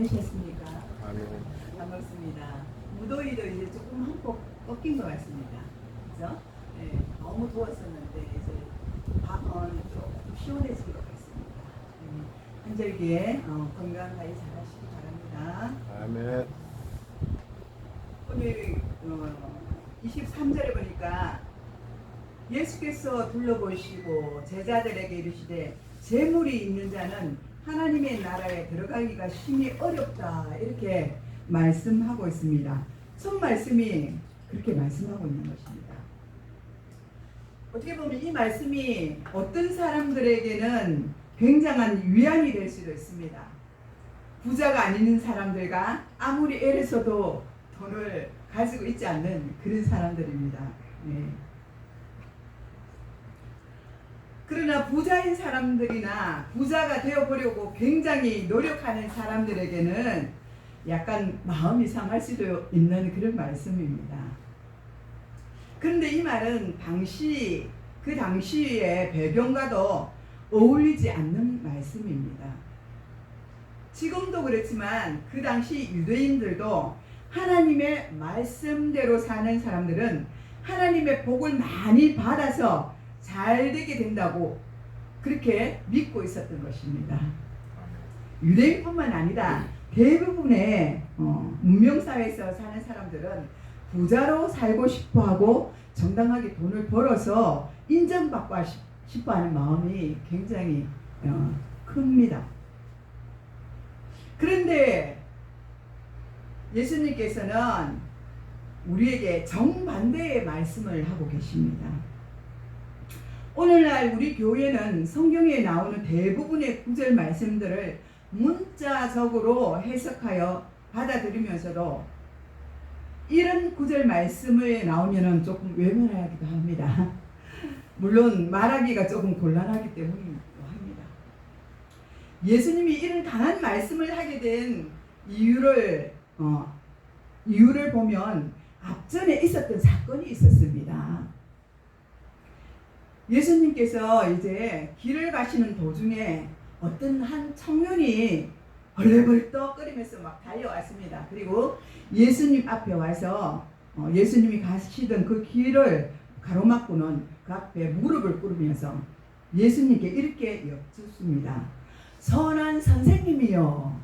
되셨습니까? 아멘. 반갑습니다. 무더위도 이제 조금 한폭 꺾인 것 같습니다. 그죠? 네, 너무 더웠었는데 이제 밤은 조금 시원해진 것 같습니다. 네, 한절기에 건강하게 잘하시기 바랍니다. 아멘. 오늘 23절에 보니까 예수께서 둘러보시고 제자들에게 이르시되 재물이 있는 자는 하나님의 나라에 들어가기가 심히 어렵다 이렇게 말씀하고 있습니다. 첫 말씀이 그렇게 말씀하고 있는 것입니다. 어떻게 보면 이 말씀이 어떤 사람들에게는 굉장한 위안이 될 수도 있습니다. 부자가 아닌 사람들과 아무리 애를 써도 돈을 가지고 있지 않는 그런 사람들입니다. 네. 그러나 부자인 사람들이나 부자가 되어보려고 굉장히 노력하는 사람들에게는 약간 마음이 상할 수도 있는 그런 말씀입니다. 그런데 이 말은 그 당시의 배경과도 어울리지 않는 말씀입니다. 지금도 그렇지만 그 당시 유대인들도 하나님의 말씀대로 사는 사람들은 하나님의 복을 많이 받아서 잘 되게 된다고 그렇게 믿고 있었던 것입니다. 유대인뿐만 아니라 대부분의 문명사회에서 사는 사람들은 부자로 살고 싶어하고 정당하게 돈을 벌어서 인정받고 싶어하는 마음이 굉장히 큽니다. 그런데 예수님께서는 우리에게 정반대의 말씀을 하고 계십니다. 오늘날 우리 교회는 성경에 나오는 대부분의 구절 말씀들을 문자적으로 해석하여 받아들이면서도 이런 구절 말씀에 나오면 조금 외면하기도 합니다. 물론 말하기가 조금 곤란하기 때문이기도 합니다. 예수님이 이런 강한 말씀을 하게 된 이유를 보면 앞전에 있었던 사건이 있었습니다. 예수님께서 이제 길을 가시는 도중에 어떤 한 청년이 벌떡거리면서 막 달려왔습니다. 그리고 예수님 앞에 와서 예수님이 가시던 그 길을 가로막고는 그 앞에 무릎을 꿇으면서 예수님께 이렇게 여쭙습니다. 선한 선생님이요.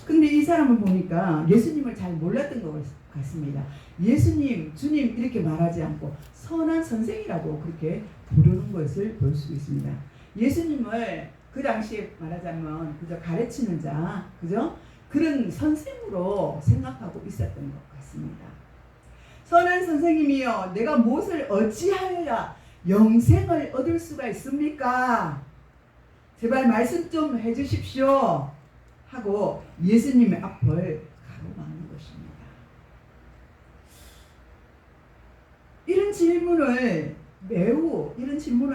근데 이 사람을 보니까 예수님을 잘 몰랐던 것 같습니다. 예수님, 주님 이렇게 말하지 않고 선한 선생이라고 그렇게 부르는 것을 볼 수 있습니다. 예수님을 그 당시에 말하자면 그저 가르치는 자, 그죠? 그런 선생으로 생각하고 있었던 것 같습니다. 선한 선생님이여, 내가 무엇을 어찌하여야 영생을 얻을 수가 있습니까? 제발 말씀 좀 해주십시오. 하고 예수님의 앞을 가로막는 것입니다. 이런 질문을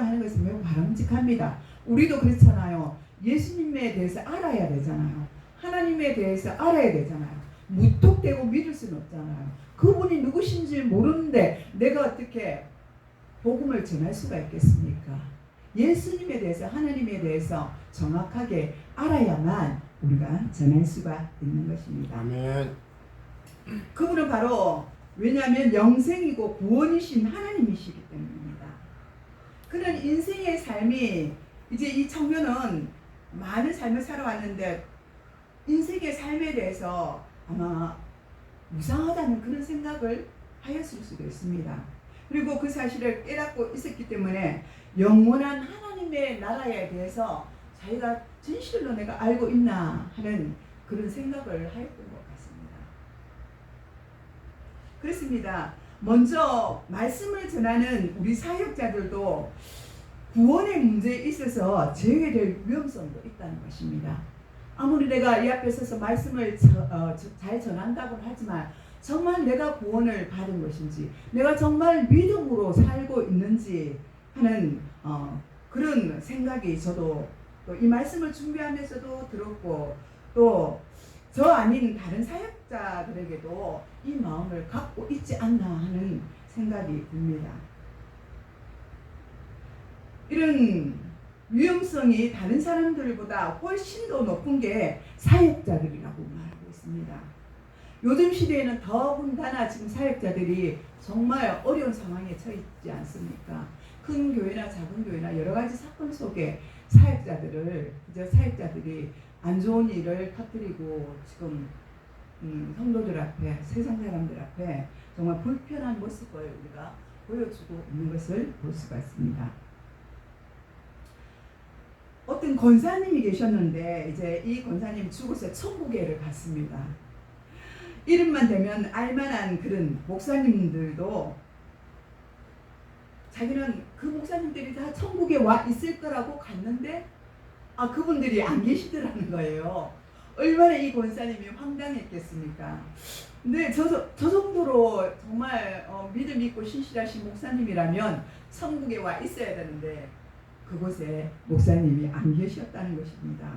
하는 것은 매우 바람직합니다. 우리도 그렇잖아요. 예수님에 대해서 알아야 되잖아요. 하나님에 대해서 알아야 되잖아요. 무턱대고 믿을 수는 없잖아요. 그분이 누구신지 모르는데 내가 어떻게 복음을 전할 수가 있겠습니까? 예수님에 대해서, 하나님에 대해서 정확하게 알아야만 우리가 전할 수가 있는 것입니다. 아멘. 그분은 바로 왜냐하면 영생이고 구원이신 하나님이시기 때문입니다. 그는 인생의 삶이 이제 이 청년은 많은 삶을 살아왔는데 인생의 삶에 대해서 아마 무상하다는 그런 생각을 하였을 수도 있습니다. 그리고 그 사실을 깨닫고 있었기 때문에 영원한 하나님의 나라에 대해서 자기가 진실로 내가 알고 있나 하는 그런 생각을 하였던 것 같습니다. 그렇습니다. 먼저 말씀을 전하는 우리 사역자들도 구원의 문제에 있어서 제외될 위험성도 있다는 것입니다. 아무리 내가 이 앞에 서서 말씀을 잘 전한다고는 하지만 정말 내가 구원을 받은 것인지, 내가 정말 믿음으로 살고 있는지 하는 그런 생각이 저도 또 이 말씀을 준비하면서도 들었고, 또 저 아닌 다른 사역자들에게도 이 마음을 갖고 있지 않나 하는 생각이 듭니다. 이런 위험성이 다른 사람들보다 훨씬 더 높은 게 사역자들이라고 말하고 있습니다. 요즘 시대에는 더군다나 지금 사역자들이 정말 어려운 상황에 처했지 않습니까? 큰 교회나 작은 교회나 여러 가지 사건 속에 사역자들이 안 좋은 일을 터뜨리고 지금 성도들 앞에, 세상 사람들 앞에 정말 불편한 모습을 우리가 보여주고 있는 것을 볼 수가 있습니다. 어떤 권사님이 계셨는데 이제 이 권사님이 죽어서 천국에를 갔습니다. 이름만 되면 알만한 그런 목사님들도 자기는 그 목사님들이 다 천국에 와 있을 거라고 갔는데 그분들이 안 계시더라는 거예요. 얼마나 이 권사님이 황당했겠습니까? 근데 저 정도로 정말 믿음 있고 신실하신 목사님이라면 천국에 와 있어야 되는데 그곳에 목사님이 안 계셨다는 것입니다.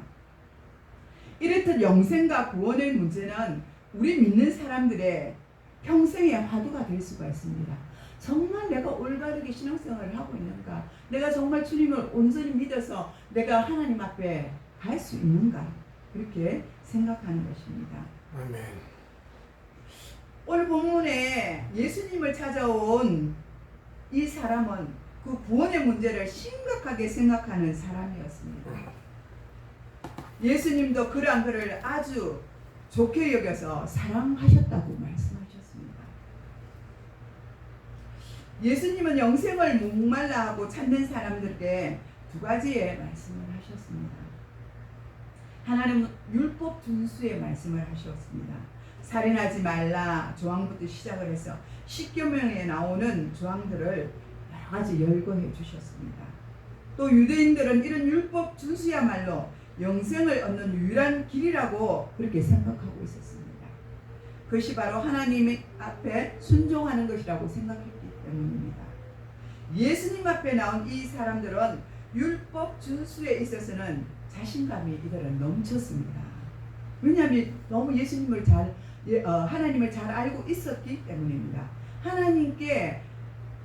이렇듯 영생과 구원의 문제는 우리 믿는 사람들의 평생의 화두가 될 수가 있습니다. 정말 내가 올바르게 신앙생활을 하고 있는가? 내가 정말 주님을 온전히 믿어서 내가 하나님 앞에 갈 수 있는가? 그렇게 생각하는 것입니다. 아멘. 오늘 본문에 예수님을 찾아온 이 사람은 그 구원의 문제를 심각하게 생각하는 사람이었습니다. 예수님도 그러한 그를 아주 좋게 여겨서 사랑하셨다고 말씀하셨습니다. 예수님은 영생을 목말라 하고 찾는 사람들에게 두 가지의 말씀을 하셨습니다. 하나는 율법 준수의 말씀을 하셨습니다. 살인하지 말라 조항부터 시작을 해서 십계명에 나오는 조항들을 여러 가지 열거해 주셨습니다. 또 유대인들은 이런 율법 준수야말로 영생을 얻는 유일한 길이라고 그렇게 생각하고 있었습니다. 그것이 바로 하나님 앞에 순종하는 것이라고 생각했기 때문입니다. 예수님 앞에 나온 이 사람들은 율법 준수에 있어서는 자신감이 이들은 넘쳤습니다. 왜냐하면 너무 예수님을 하나님을 잘 알고 있었기 때문입니다. 하나님께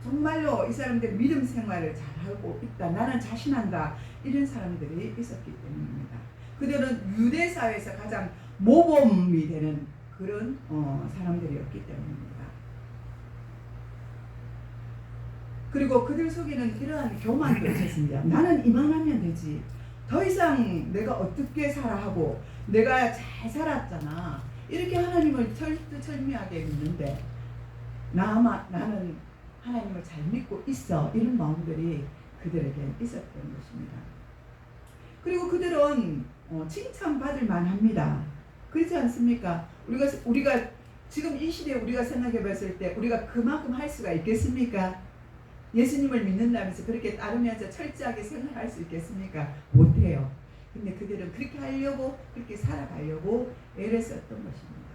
정말로 이 사람들 믿음 생활을 잘하고 있다, 나는 자신한다, 이런 사람들이 있었기 때문입니다. 그들은 유대 사회에서 가장 모범이 되는 그런 사람들이었기 때문입니다. 그리고 그들 속에는 이러한 교만도 있었습니다. 나는 이만하면 되지, 더 이상 내가 어떻게 살아 하고 내가 잘 살았잖아, 이렇게 하나님을 철두철미하게 믿는데 나는 하나님을 잘 믿고 있어, 이런 마음들이 그들에게 있었던 것입니다. 그리고 그들은 칭찬받을 만합니다. 그렇지 않습니까? 우리가 지금 이 시대에 우리가 생각해 봤을 때 우리가 그만큼 할 수가 있겠습니까? 예수님을 믿는다면서 그렇게 따르면서 철저하게 생활할 수 있겠습니까? 못해요. 근데 그들은 그렇게 하려고, 그렇게 살아가려고 애를 썼던 것입니다.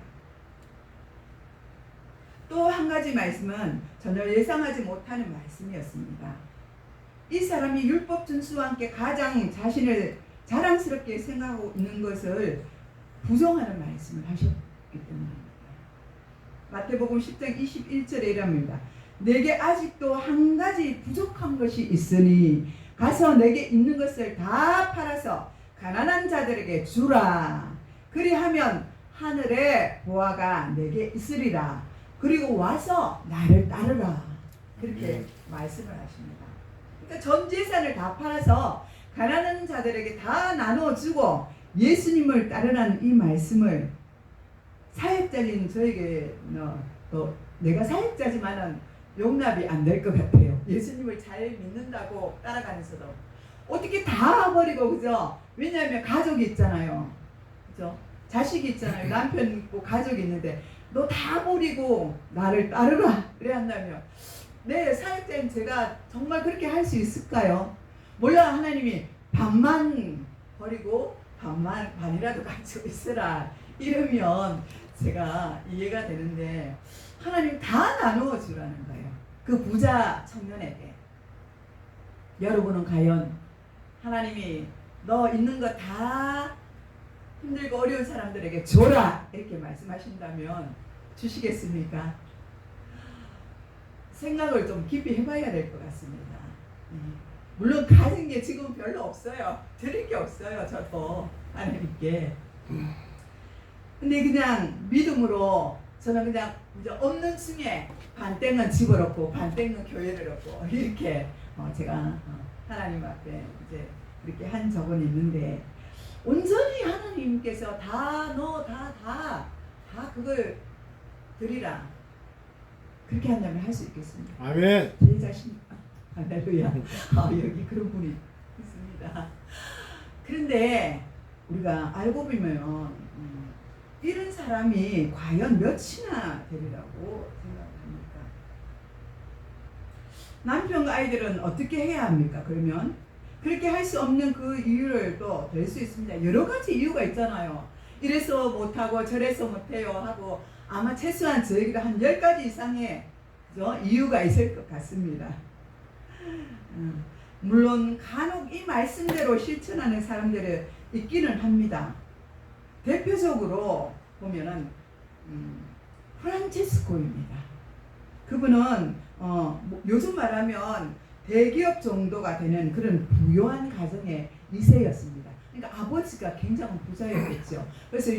또 한 가지 말씀은 전혀 예상하지 못하는 말씀이었습니다. 이 사람이 율법 준수와 함께 가장 자신을 자랑스럽게 생각하고 있는 것을 부정하는 말씀을 하셨기 때문입니다. 마태복음 10장 21절에 이랍니다. 내게 아직도 한 가지 부족한 것이 있으니 가서 내게 있는 것을 다 팔아서 가난한 자들에게 주라. 그리하면 하늘에 보화가 내게 있으리라. 그리고 와서 나를 따르라. 그렇게 말씀을 하십니다. 그러니까 전 재산을 다 팔아서 가난한 자들에게 다 나눠주고 예수님을 따르라는 이 말씀을 사역자인 저에게 내가 사역자지만은 용납이 안 될 것 같아요. 예수님을 잘 믿는다고 따라가면서도 어떻게 다 버리고, 그죠? 왜냐하면 가족이 있잖아요, 그죠? 자식이 있잖아요, 남편 있고 가족이 있는데 너 다 버리고 나를 따르라 그래 한다면, 네, 사역자인 제가 정말 그렇게 할 수 있을까요? 몰라, 하나님이 반만 버리고 반이라도 가지고 있으라 이러면 제가 이해가 되는데, 하나님 다 나누어 주라는 거예요. 그 부자 청년에게. 여러분은 과연 하나님이 너 있는 거 다 힘들고 어려운 사람들에게 줘라 이렇게 말씀하신다면 주시겠습니까? 생각을 좀 깊이 해봐야 될 것 같습니다. 물론 가진 게 지금 별로 없어요. 드릴 게 없어요. 저도 하나님께. 근데 그냥 믿음으로 저는 그냥 이제 없는 층에 반땡은 집을 얻고 반땡은 교회를 얻고 이렇게 제가 하나님 앞에 이제 그렇게 한 적은 있는데, 온전히 하나님께서 다 그걸 드리라 그렇게 한다면 할 수 있겠습니다. 아멘. 제 자신, 할렐루야. 여기 그런 분이 있습니다. 그런데 우리가 알고 보면 이런 사람이 과연 몇이나 되리라고 생각합니까? 남편과 아이들은 어떻게 해야 합니까? 그러면 그렇게 할 수 없는 그 이유를 또 될 수 있습니다. 여러 가지 이유가 있잖아요. 이래서 못하고 저래서 못해요 하고 아마 최소한 저에게도 한 10가지 이상의 그죠? 이유가 있을 것 같습니다. 물론 간혹 이 말씀대로 실천하는 사람들이 있기는 합니다. 대표적으로 보면은 프란체스코입니다. 그분은 요즘 말하면 대기업 정도가 되는 그런 부유한 가정의 2세였습니다. 그러니까 아버지가 굉장한 부자였겠죠. 그래서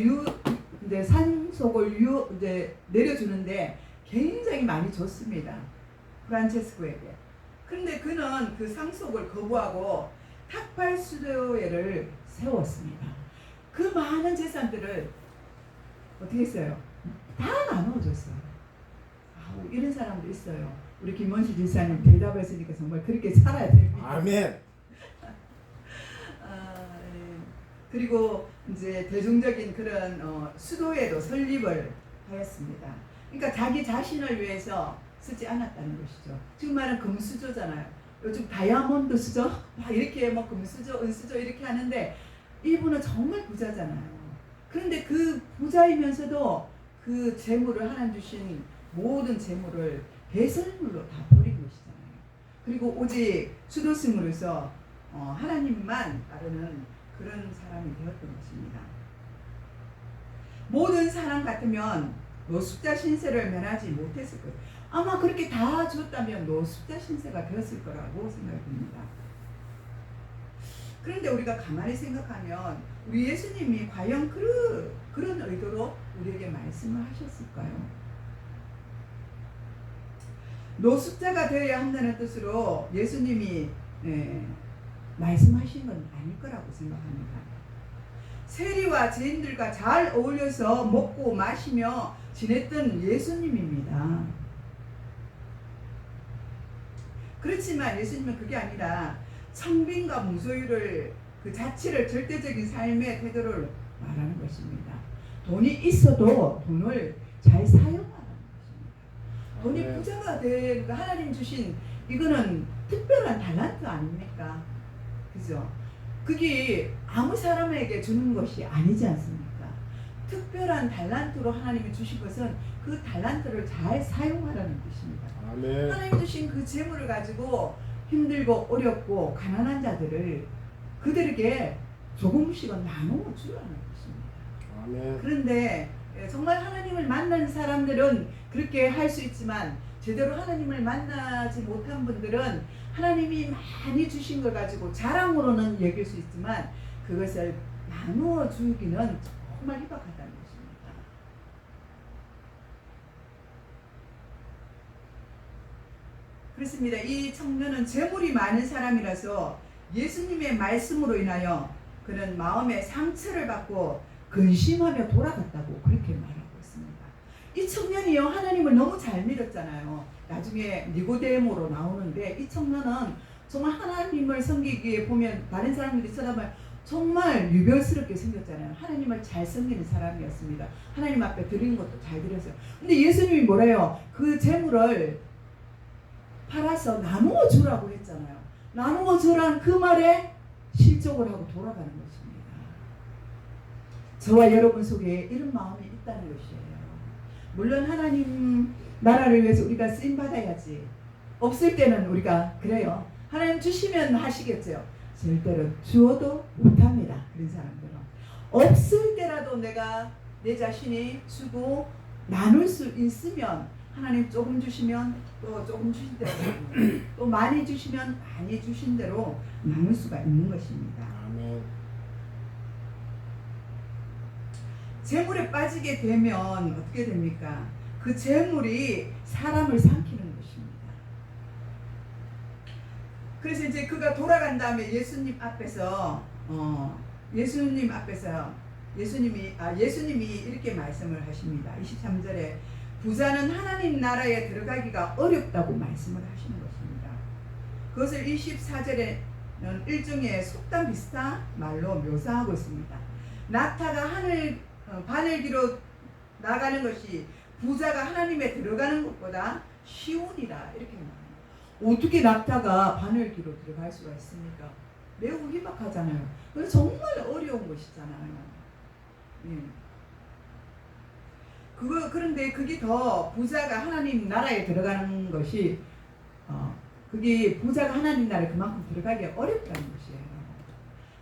이제 상속을 이제 내려주는데 굉장히 많이 줬습니다. 프란체스코에게. 그런데 그는 그 상속을 거부하고 탁발 수도회를 세웠습니다. 그 많은 재산들을 어떻게 했어요? 다 나눠줬어요. 이런 사람도 있어요. 우리 김원식 집사님 대답했으니까 정말 그렇게 살아야 됩니다. 아멘. 그리고 이제 대중적인 그런 수도회도 설립을 하였습니다. 그러니까 자기 자신을 위해서 쓰지 않았다는 것이죠. 지금 말은 금수저잖아요. 요즘 다이아몬드 수저 막 이렇게 뭐 금수저, 은수저 이렇게 하는데 이분은 정말 부자잖아요. 그런데 그 부자이면서도 그 재물을 하나님 주신 모든 재물을 배설물로 다 버린 것이잖아요. 그리고 오직 수도승으로서 하나님만 따르는 그런 사람이 되었던 것입니다. 모든 사람 같으면 노숙자 신세를 면하지 못했을 거예요. 아마 그렇게 다 줬다면 노숙자 신세가 되었을 거라고 생각됩니다. 그런데 우리가 가만히 생각하면 우리 예수님이 과연 그런 의도로 우리에게 말씀을 하셨을까요? 노숙자가 되어야 한다는 뜻으로 예수님이 말씀하신 건 아닐 거라고 생각합니다. 세리와 죄인들과 잘 어울려서 먹고 마시며 지냈던 예수님입니다. 그렇지만 예수님은 그게 아니라 청빈과 무소유를 그 자체를 절대적인 삶의 태도를 말하는 것입니다. 돈이 있어도 돈을 잘 사용하는 것입니다. 돈이 부자가 되는 하나님 주신 이거는 특별한 달란트 아닙니까? 그죠? 그게 아무 사람에게 주는 것이 아니지 않습니까? 특별한 달란트로 하나님이 주신 것은 그 달란트를 잘 사용하라는 뜻입니다. 아멘. 하나님 주신 그 재물을 가지고 힘들고 어렵고 가난한 자들을 그들에게 조금씩은 나누어 주라는 것입니다. 아멘. 그런데 정말 하나님을 만난 사람들은 그렇게 할 수 있지만 제대로 하나님을 만나지 못한 분들은 하나님이 많이 주신 걸 가지고 자랑으로는 여길 수 있지만 그것을 나누어 주기는 정말 희박하다는 것입니다. 그렇습니다. 이 청년은 재물이 많은 사람이라서 예수님의 말씀으로 인하여 그는 마음의 상처를 받고 근심하며 돌아갔다고 그렇게 말하고 있습니다. 이 청년이요 하나님을 너무 잘 믿었잖아요. 나중에 니고데모로 나오는데 이 청년은 정말 하나님을 섬기기에 보면 다른 사람들이 쳐다보면 정말 유별스럽게 생겼잖아요. 하나님을 잘 섬기는 사람이었습니다. 하나님 앞에 드리는 것도 잘 드렸어요. 근데 예수님이 뭐래요? 그 재물을 팔아서 나누어 주라고 했잖아요. 나누어 주란 그 말에 실족을 하고 돌아가는 것입니다. 저와 여러분 속에 이런 마음이 있다는 것이에요. 물론 하나님 나라를 위해서 우리가 쓰임 받아야지. 없을 때는 우리가 그래요. 하나님 주시면 하시겠죠. 절대로 주어도 못합니다. 그런 사람들은 없을 때라도 내가 내 자신이 주고 나눌 수 있으면 하나님 조금 주시면 또 조금 주신 대로 또 많이 주시면 많이 주신 대로 나눌 수가 있는 것입니다. 아멘. 재물에 빠지게 되면 어떻게 됩니까? 그 재물이 사람을 삼키는 것입니다. 그래서 이제 그가 돌아간 다음에 예수님 앞에서 예수님이 이렇게 말씀을 하십니다. 23절에 부자는 하나님 나라에 들어가기가 어렵다고 말씀을 하시는 것입니다. 그것을 24절에는 일종의 속담 비슷한 말로 묘사하고 있습니다. 낙타가 바늘기로 나가는 것이 부자가 하나님에 들어가는 것보다 쉬우니라 이렇게 말합니다. 어떻게 낙타가 바늘기로 들어갈 수가 있습니까? 매우 희박하잖아요. 그래서 정말 어려운 것이잖아요. 그런데 그게 더 부자가 하나님 나라에 들어가는 것이 그게 부자가 하나님 나라에 그만큼 들어가기 어렵다는 것이에요.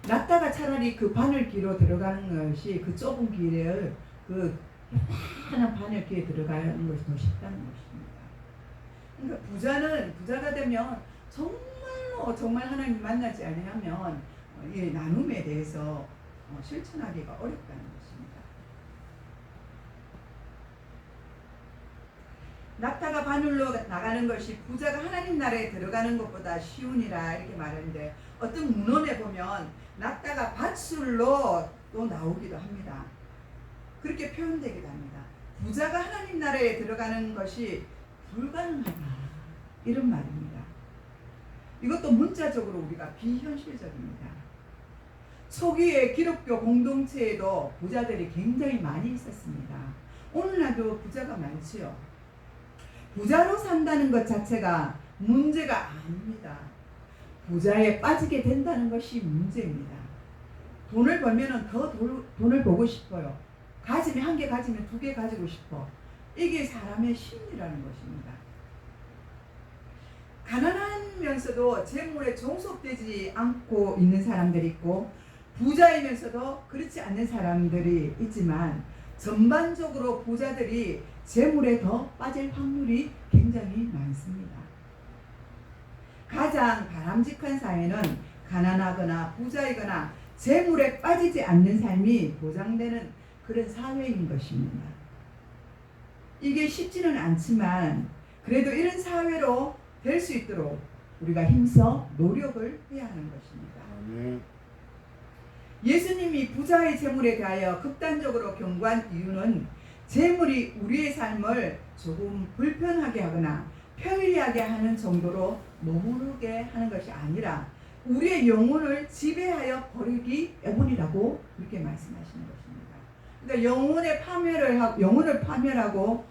낙타가 차라리 그 바늘기로 들어가는 것이 그 좁은 길을 그 하나 바늘기에 들어가는 것이 더 쉽다는 것입니다. 그러니까 부자가 되면 정말 하나님 만나지 않으면 이 나눔에 대해서 실천하기가 어렵다는 것입니다. 낙타가 바늘로 나가는 것이 부자가 하나님 나라에 들어가는 것보다 쉬우니라 이렇게 말하는데 어떤 문헌에 보면 낙타가 밧줄로 또 나오기도 합니다. 그렇게 표현되기도 합니다. 부자가 하나님 나라에 들어가는 것이 불가능하다 이런 말입니다. 이것도 문자적으로 우리가 비현실적입니다. 초기의 기독교 공동체에도 부자들이 굉장히 많이 있었습니다. 오늘날도 부자가 많지요. 부자로 산다는 것 자체가 문제가 아닙니다. 부자에 빠지게 된다는 것이 문제입니다. 돈을 벌면 더 돈을 벌고 싶어요. 가지면 한 개 가지면 두 개 가지고 싶어. 이게 사람의 심리라는 것입니다. 가난하면서도 재물에 종속되지 않고 있는 사람들이 있고 부자이면서도 그렇지 않는 사람들이 있지만 전반적으로 부자들이 재물에 더 빠질 확률이 굉장히 많습니다. 가장 바람직한 사회는 가난하거나 부자이거나 재물에 빠지지 않는 삶이 보장되는 그런 사회인 것입니다. 이게 쉽지는 않지만 그래도 이런 사회로 될 수 있도록 우리가 힘써 노력을 해야 하는 것입니다. 아멘. 예수님이 부자의 재물에 대하여 극단적으로 경고한 이유는 재물이 우리의 삶을 조금 불편하게 하거나 편리하게 하는 정도로 머무르게 하는 것이 아니라 우리의 영혼을 지배하여 버리기 때문이라고 그렇게 말씀하시는 것입니다. 그러니까 영혼을 파멸하고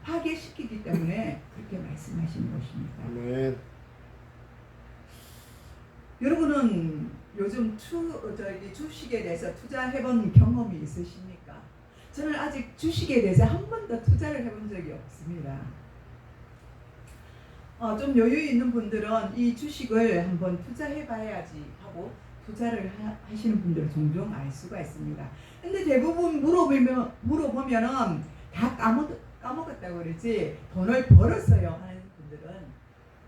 파괴시키기 때문에 그렇게 말씀하시는 것입니다. 아멘. 여러분은 요즘 주식에 대해서 투자해본 경험이 있으십니까? 저는 아직 주식에 대해서 한 번도 투자를 해본 적이 없습니다. 좀 여유 있는 분들은 이 주식을 한번 투자해봐야지 하고 투자를 하시는 분들을 종종 알 수가 있습니다. 근데 대부분 물어보면은 다 까먹었다고 그러지 돈을 벌었어요 하는 분들은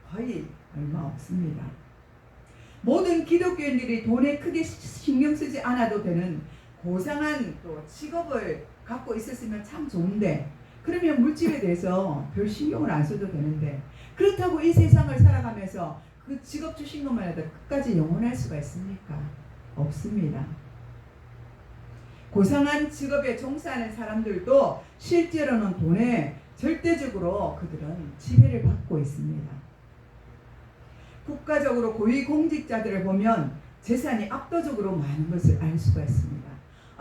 거의 얼마 없습니다. 모든 기독교인들이 돈에 크게 신경 쓰지 않아도 되는 고상한 또 직업을 갖고 있었으면 참 좋은데 그러면 물질에 대해서 별 신경을 안 써도 되는데 그렇다고 이 세상을 살아가면서 그 직업 주신 것만 해도 끝까지 영원할 수가 있습니까? 없습니다. 고상한 직업에 종사하는 사람들도 실제로는 돈에 절대적으로 그들은 지배를 받고 있습니다. 국가적으로 고위공직자들을 보면 재산이 압도적으로 많은 것을 알 수가 있습니다.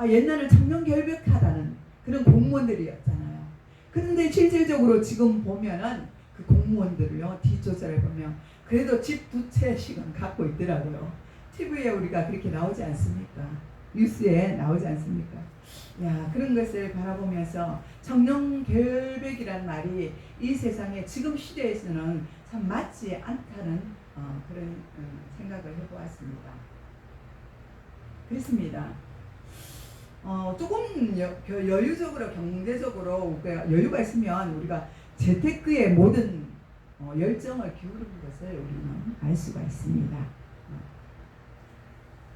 옛날은 청렴결백하다는 그런 공무원들이었잖아요. 그런데 실질적으로 지금 보면은 그 공무원들을요 뒷조사를 보면 그래도 집 2채씩은 갖고 있더라고요. TV에 우리가 그렇게 나오지 않습니까? 뉴스에 나오지 않습니까? 야, 그런 것을 바라보면서 청렴결백이란 말이 이 세상에 지금 시대에서는 참 맞지 않다는 그런 생각을 해보았습니다. 그렇습니다. 조금 여유적으로 경제적으로 여유가 있으면 우리가 재테크의 모든 열정을 기울인 것을 우리는 알 수가 있습니다.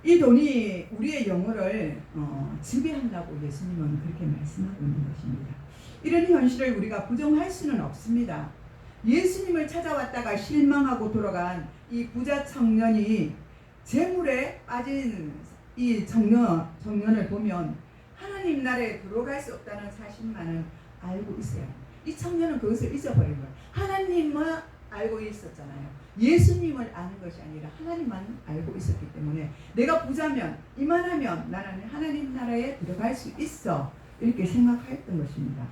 이 돈이 우리의 영혼을 지배한다고 예수님은 그렇게 말씀하고 있는 것입니다. 이런 현실을 우리가 부정할 수는 없습니다. 예수님을 찾아왔다가 실망하고 돌아간 이 부자 청년이 재물에 빠진 이 청년을 보면 하나님 나라에 들어갈 수 없다는 사실만은 알고 있어요. 이 청년은 그것을 잊어버린 거예요. 하나님만 알고 있었잖아요. 예수님을 아는 것이 아니라 하나님만 알고 있었기 때문에 내가 부자면 이만하면 나는 하나님 나라에 들어갈 수 있어 이렇게 생각했던 것입니다.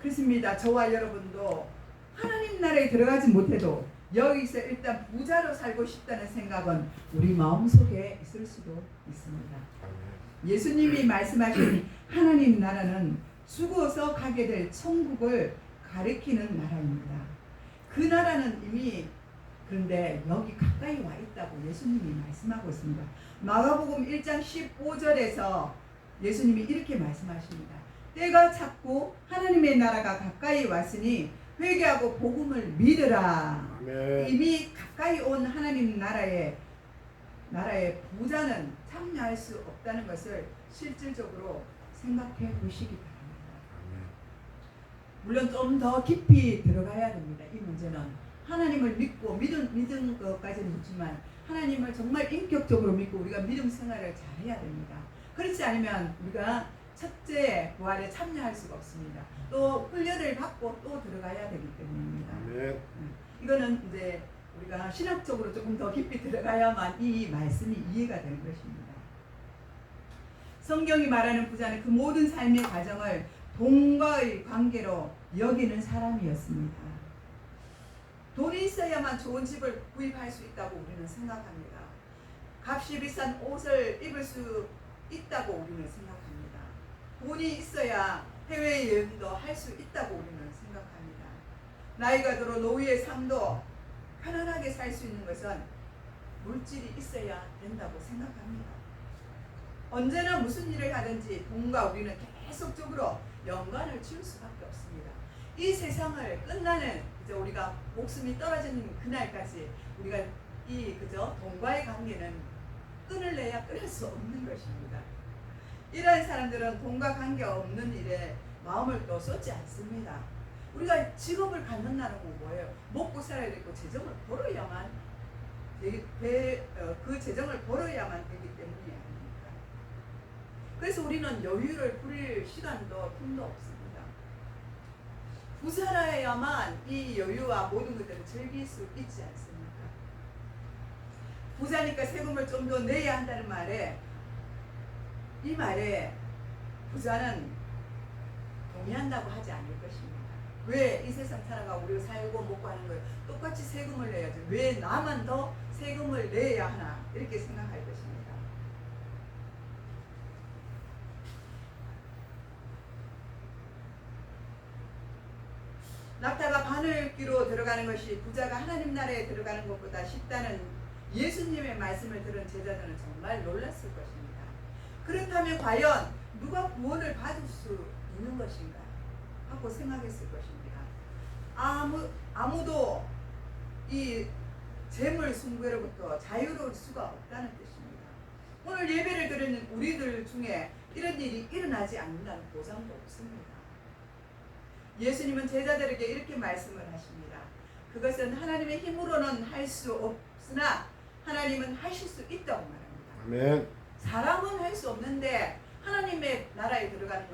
그렇습니다. 저와 여러분도 하나님 나라에 들어가지 못해도 여기서 일단 부자로 살고 싶다는 생각은 우리 마음속에 있을 수도 있습니다. 예수님이 말씀하신 하나님 나라는 죽어서 가게 될 천국을 가리키는 나라입니다. 그 나라는 이미 그런데 여기 가까이 와 있다고 예수님이 말씀하고 있습니다. 마가복음 1장 15절에서 예수님이 이렇게 말씀하십니다. 때가 찼고 하나님의 나라가 가까이 왔으니 회개하고 복음을 믿으라. 아멘. 이미 가까이 온 하나님 나라의 부자는 참여할 수 없다는 것을 실질적으로 생각해 보시기 바랍니다. 아멘. 물론 좀 더 깊이 들어가야 됩니다. 이 문제는 하나님을 믿고 믿은 것까지는 좋지만 하나님을 정말 인격적으로 믿고 우리가 믿음 생활을 잘해야 됩니다. 그렇지 않으면 우리가 첫째 부활에 참여할 수가 없습니다. 또 훈련을 받고 또 들어가야 되기 때문입니다. 네. 이거는 이제 우리가 신학적으로 조금 더 깊이 들어가야만 이 말씀이 이해가 되는 것입니다. 성경이 말하는 부자는 그 모든 삶의 과정을 돈과의 관계로 여기는 사람이었습니다. 돈이 있어야만 좋은 집을 구입할 수 있다고 우리는 생각합니다. 값이 비싼 옷을 입을 수 있다고 우리는 생각합니다. 돈이 있어야 해외여행도 할 수 있다고 우리는 생각합니다. 나이가 들어 노후의 삶도 편안하게 살 수 있는 것은 물질이 있어야 된다고 생각합니다. 언제나 무슨 일을 하든지 돈과 우리는 계속적으로 연관을 지을 수밖에 없습니다. 이 세상을 끝나는 우리가 목숨이 떨어지는 그날까지 우리가 돈과의 관계는 끈을 내야 끊을 수 없는 것입니다. 이러한 사람들은 돈과 관계없는 일에 마음을 또 쏟지 않습니다. 우리가 직업을 갖는다는 건 뭐예요? 먹고 살아야 되고 재정을 벌어야만 그 재정을 벌어야만 되기 때문이 아닙니까? 그래서 우리는 여유를 부릴 시간도 틈도 없습니다. 부자라야만 이 여유와 모든 것들을 즐길 수 있지 않습니까? 부자니까 세금을 좀 더 내야 한다는 말에 이 말에 부자는 동의한다고 하지 않을 것입니다. 왜 이 세상 살아가고 우리가 살고 먹고 하는 거예요? 똑같이 세금을 내야죠. 왜 나만 더 세금을 내야 하나 이렇게 생각할 것입니다. 낙타가 바늘귀로 들어가는 것이 부자가 하나님 나라에 들어가는 것보다 쉽다는 예수님의 말씀을 들은 제자들은 정말 놀랐을 것입니다. 그렇다면 과연 누가 구원을 받을 수 있는 것인가 하고 생각했을 것입니다. 아무도 이 재물 숭배로부터 자유로울 수가 없다는 뜻입니다. 오늘 예배를 드리는 우리들 중에 이런 일이 일어나지 않는다는 보장도 없습니다. 예수님은 제자들에게 이렇게 말씀을 하십니다. 그것은 하나님의 힘으로는 할 수 없으나 하나님은 하실 수 있다고 말합니다. 아멘. 사람은 할 수 없는데 하나님의 나라에 들어가는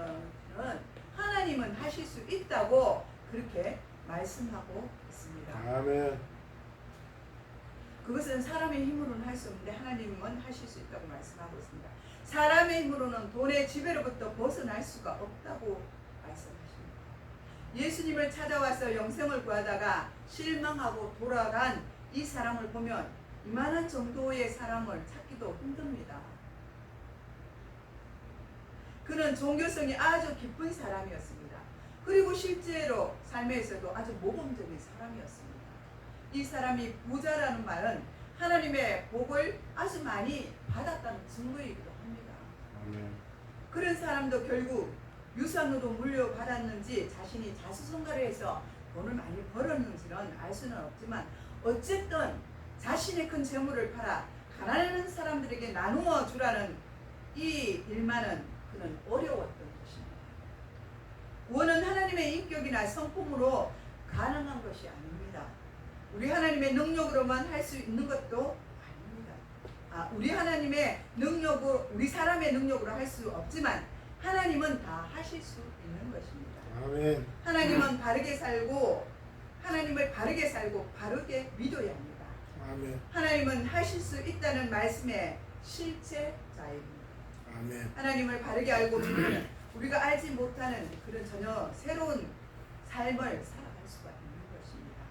것은 하나님은 하실 수 있다고 그렇게 말씀하고 있습니다. 아멘. 그것은 사람의 힘으로는 할 수 없는데 하나님은 하실 수 있다고 말씀하고 있습니다. 사람의 힘으로는 돈의 지배로부터 벗어날 수가 없다고 말씀하십니다. 예수님을 찾아와서 영생을 구하다가 실망하고 돌아간 이 사람을 보면 이만한 정도의 사람을 찾기도 힘듭니다. 그는 종교성이 아주 깊은 사람이었습니다. 그리고 실제로 삶에서도 아주 모범적인 사람이었습니다. 이 사람이 부자라는 말은 하나님의 복을 아주 많이 받았다는 증거이기도 합니다. 그런 사람도 결국 유산으로 물려받았는지 자신이 자수성가를 해서 돈을 많이 벌었는지는 알 수는 없지만 어쨌든 자신의 큰 재물을 팔아 가난한 사람들에게 나누어 주라는 이 일만은 그는 어려웠던 것입니다. 구원은 하나님의 인격이나 성품으로 가능한 것이 아닙니다. 우리 하나님의 능력으로만 할 수 있는 것도 아닙니다. 우리 하나님의 능력으로, 우리 사람의 능력으로 할 수 없지만 하나님은 다 하실 수 있는 것입니다. 아멘. 하나님은 바르게 살고 하나님을 바르게 살고 바르게 믿어야 합니다. 아멘. 하나님은 하실 수 있다는 말씀의 실체자입니다. 아멘. 하나님을 바르게 알고 믿는 우리가 알지 못하는 그런 전혀 새로운 삶을 살아갈 수가 있는 것입니다.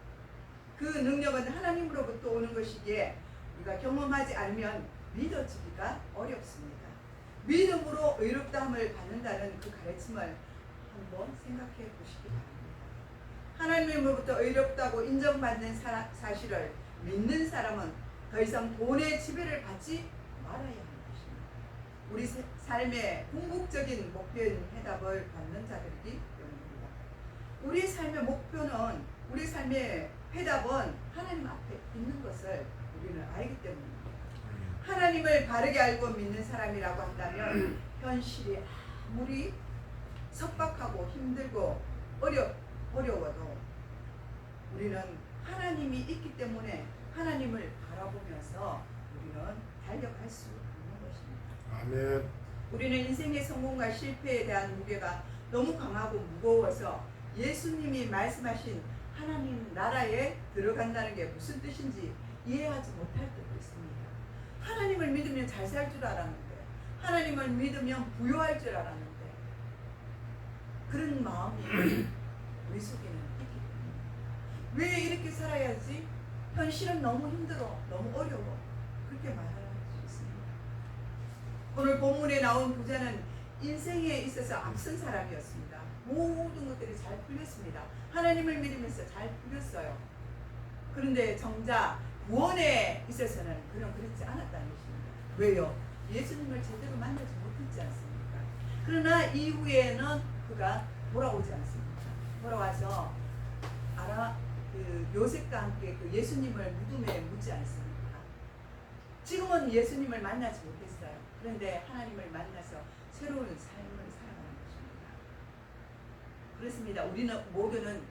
그 능력은 하나님으로부터 오는 것이기에 우리가 경험하지 않으면 믿어지기가 어렵습니다. 믿음으로 의롭다함을 받는다는 그 가르침을 한번 생각해 보시기 바랍니다. 하나님으로부터 의롭다고 인정받는 사실을 믿는 사람은 더 이상 돈의 지배를 받지 말아야 합니다. 우리 삶의 궁극적인 목표인 해답을 받는 자들이기 때문입니다. 우리 삶의 목표는, 우리 삶의 해답은 하나님 앞에 있는 것을 우리는 알기 때문입니다. 하나님을 바르게 알고 믿는 사람이라고 한다면 현실이 아무리 척박하고 힘들고 어려워도 우리는 하나님이 있기 때문에 하나님을 바라보면서 우리는 달려갈 수 있는 것입니다. 아멘. 우리는 인생의 성공과 실패에 대한 무게가 너무 강하고 무거워서 예수님이 말씀하신 하나님 나라에 들어간다는 게 무슨 뜻인지 이해하지 못할 때도 있습니다. 하나님을 믿으면 잘 살 줄 알았는데, 하나님을 믿으면 부유할 줄 알았는데, 그런 마음이 우리 속에는 있기 때문에 왜 이렇게 살아야지? 현실은 너무 힘들어, 너무 어려워. 그렇게 말할 수 있습니다. 오늘 본문에 나온 부자는 인생에 있어서 앞선 사람이었습니다. 모든 것들이 잘 풀렸습니다. 하나님을 믿으면서 잘 풀렸어요. 그런데 정작 구원에 있어서는 그렇지 않았다는 것입니다. 왜요? 예수님을 제대로 만나지 못했지 않습니까? 그러나 이후에는 그가 돌아오지 않습니까? 돌아와서 요셉과 함께 그 예수님을 무덤에 묻지 않습니까? 지금은 예수님을 만나지 못했어요. 그런데 하나님을 만나서 새로운 삶을 살아가는 것입니다. 그렇습니다. 우리는 모두는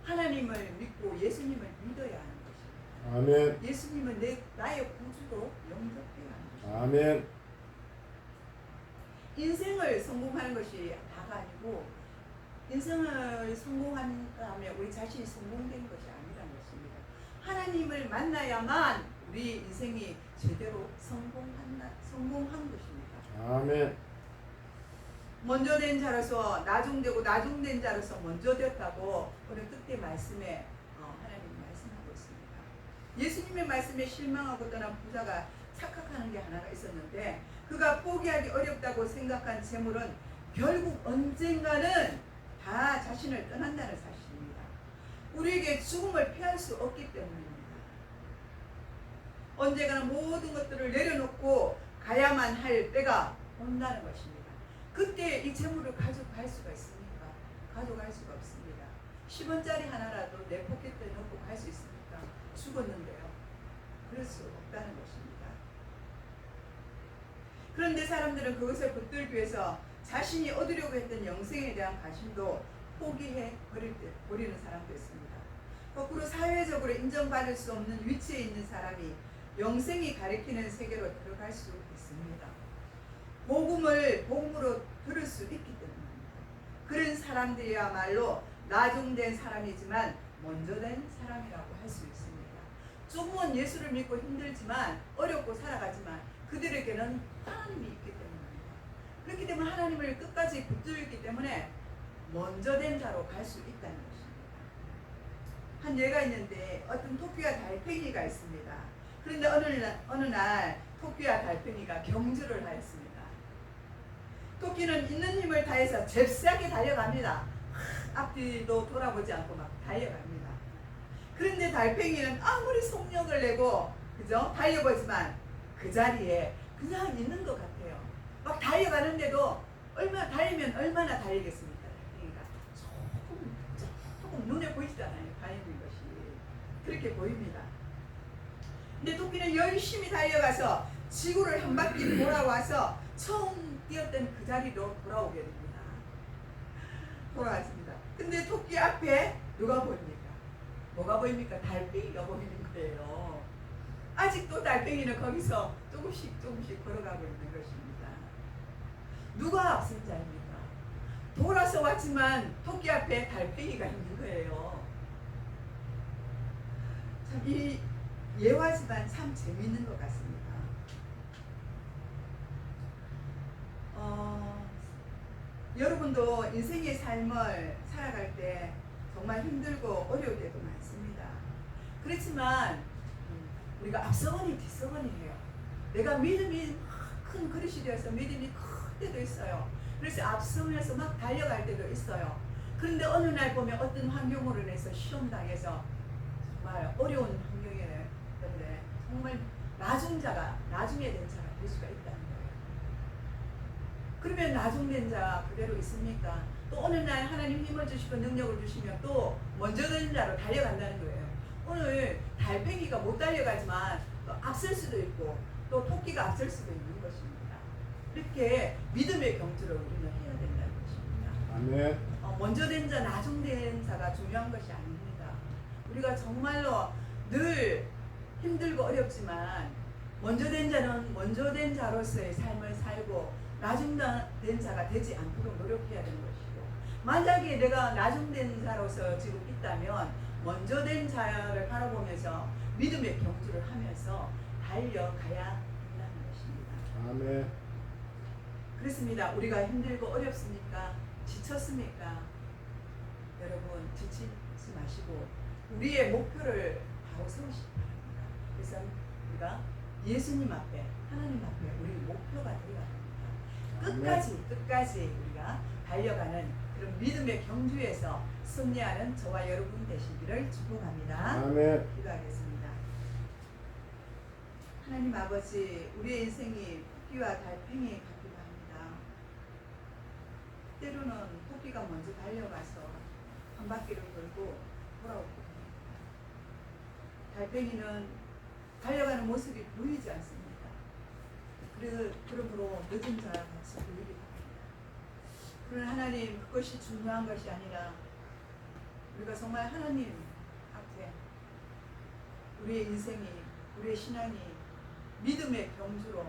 하나님을 믿고 예수님을 믿어야 하는 것입니다. 아멘. 예수님은 나의 구주로 영접해야 하는 것입니다. 아멘. 인생을 성공하는 것이 다가 아니고 인생을 성공한다면 우리 자신이 성공된 것이 아니라는 것입니다. 하나님을 만나야만 우리 인생이 제대로 성공한 것입니다. 아멘. 먼저 된 자로서 나중되고 나중된 자로서 먼저 되었다고 오늘 끝에 말씀에 하나님이 말씀하고 있습니다. 예수님의 말씀에 실망하고 떠난 부자가 착각하는 게 하나가 있었는데 그가 포기하기 어렵다고 생각한 재물은 결국 언젠가는 다 자신을 떠난다는 사실입니다. 우리에게 죽음을 피할 수 없기 때문입니다. 언젠가는 모든 것들을 내려놓고 가야만 할 때가 온다는 것입니다. 그때 이 재물을 가져갈 수가 있습니까? 가져갈 수가 없습니다. 10원짜리 하나라도 내 포켓에 넣고 갈 수 있습니까? 죽었는데요. 그럴 수 없다는 것입니다. 그런데 사람들은 그것을 붙들기 위해서 자신이 얻으려고 했던 영생에 대한 관심도 포기해 버리는 사람도 있습니다. 거꾸로 사회적으로 인정받을 수 없는 위치에 있는 사람이 영생이 가리키는 세계로 들어갈 수 있습니다. 복음으로 들을 수 있기 때문입니다. 그런 사람들이야말로 나중된 사람이지만 먼저 된 사람이라고 할 수 있습니다. 조금은 예수를 믿고 힘들지만 어렵고 살아가지만 그들에게는 하나님이 있기 때문입니다. 그렇기 때문에 하나님을 끝까지 붙들기 때문에 먼저 된 자로 갈 수 있다는 것입니다. 한 예가 있는데 어떤 토끼와 달팽이가 있습니다. 그런데 어느 날 토끼와 달팽이가 경주를 하였습니다. 토끼는 있는 힘을 다해서 잽싸게 달려갑니다. 앞뒤도 돌아보지 않고 막 달려갑니다. 그런데 달팽이는 아무리 속력을 내고 그죠? 달려보지만 그 자리에 그냥 있는 것 같아요. 막 달려가는데도 얼마나 달리면 얼마나 달리겠습니까? 달팽이가 조금 눈에 보이잖아요. 가있는 것이 그렇게 보입니다. 근데 토끼는 열심히 달려가서 지구를 한 바퀴 돌아와서 처음 뛰었던 그 자리로 돌아오게 됩니다. 돌아왔습니다. 근데 토끼 앞에 누가 보입니까? 뭐가 보입니까? 달팽이가 보이는 거예요. 아직도 달팽이는 거기서 조금씩 걸어가고 있는 것입니다. 누가 앞선 자입니까? 돌아서 왔지만 토끼 앞에 달팽이가 있는 거예요. 참 이 예화지만 참 재미있는 것 같습니다. 여러분도 인생의 삶을 살아갈 때 정말 힘들고 어려울 때도 많습니다. 그렇지만 우리가 앞서거니 뒤서거니 해요. 내가 믿음이 큰 그릇이 되어서 믿음이 클 때도 있어요. 그래서 앞서면서 막 달려갈 때도 있어요. 그런데 어느 날 보면 어떤 환경으로 인해서 시험당해서 정말 어려운 환경에 때문에 정말 나중에 된 자가 될 수가 있다는 거예요. 그러면 나중된 자 그대로 있습니까? 또 어느 날 하나님 힘을 주시고 능력을 주시면 또 먼저 된 자로 달려간다는 거예요. 오늘 달팽이가 못 달려가지만 또 앞설 수도 있고 또 토끼가 앞설 수도 있는 것입니다. 이렇게 믿음의 경주를 우리는 해야 된다는 것입니다. 아멘. 먼저 된 자, 나중된 자가 중요한 것이 아닙니다. 우리가 정말로 늘 힘들고 어렵지만 먼저 된 자는 먼저 된 자로서의 삶을 살고 나중된 자가 되지 않도록 노력해야 되는 것이고, 만약에 내가 나중된 자로서 지금 있다면 먼저 된 자를 바라보면서 믿음의 경주를 하면서 달려가야 한다는 것입니다. 아멘. 그렇습니다. 우리가 힘들고 어렵습니까? 지쳤습니까? 여러분 지치지 마시고 우리의 목표를 바로 세우시기 바랍니다. 그래서 우리가 예수님 앞에, 하나님 앞에 우리 목표가 되어야 합니다. 끝까지 우리가 달려가는 그런 믿음의 경주에서 승리하는 저와 여러분 되시기를 축복합니다. 아멘. 기도하겠습니다. 하나님 아버지, 우리의 인생이 토끼와 달팽이 같기도 합니다. 때로는 토끼가 먼저 달려가서 한 바퀴를 돌고 돌아오고 합니다. 달팽이는 달려가는 모습이 보이지 않습니다. 그러므로 늦은 자와 같이 보이기도 합니다. 그러나 하나님, 그것이 중요한 것이 아니라 우리가 정말 하나님 앞에 우리의 인생이, 우리의 신앙이 믿음의 경주로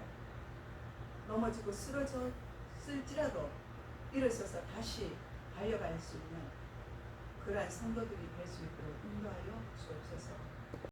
넘어지고 쓰러졌을지라도 일어서서 다시 달려갈 수 있는 그러한 성도들이 될 수 있도록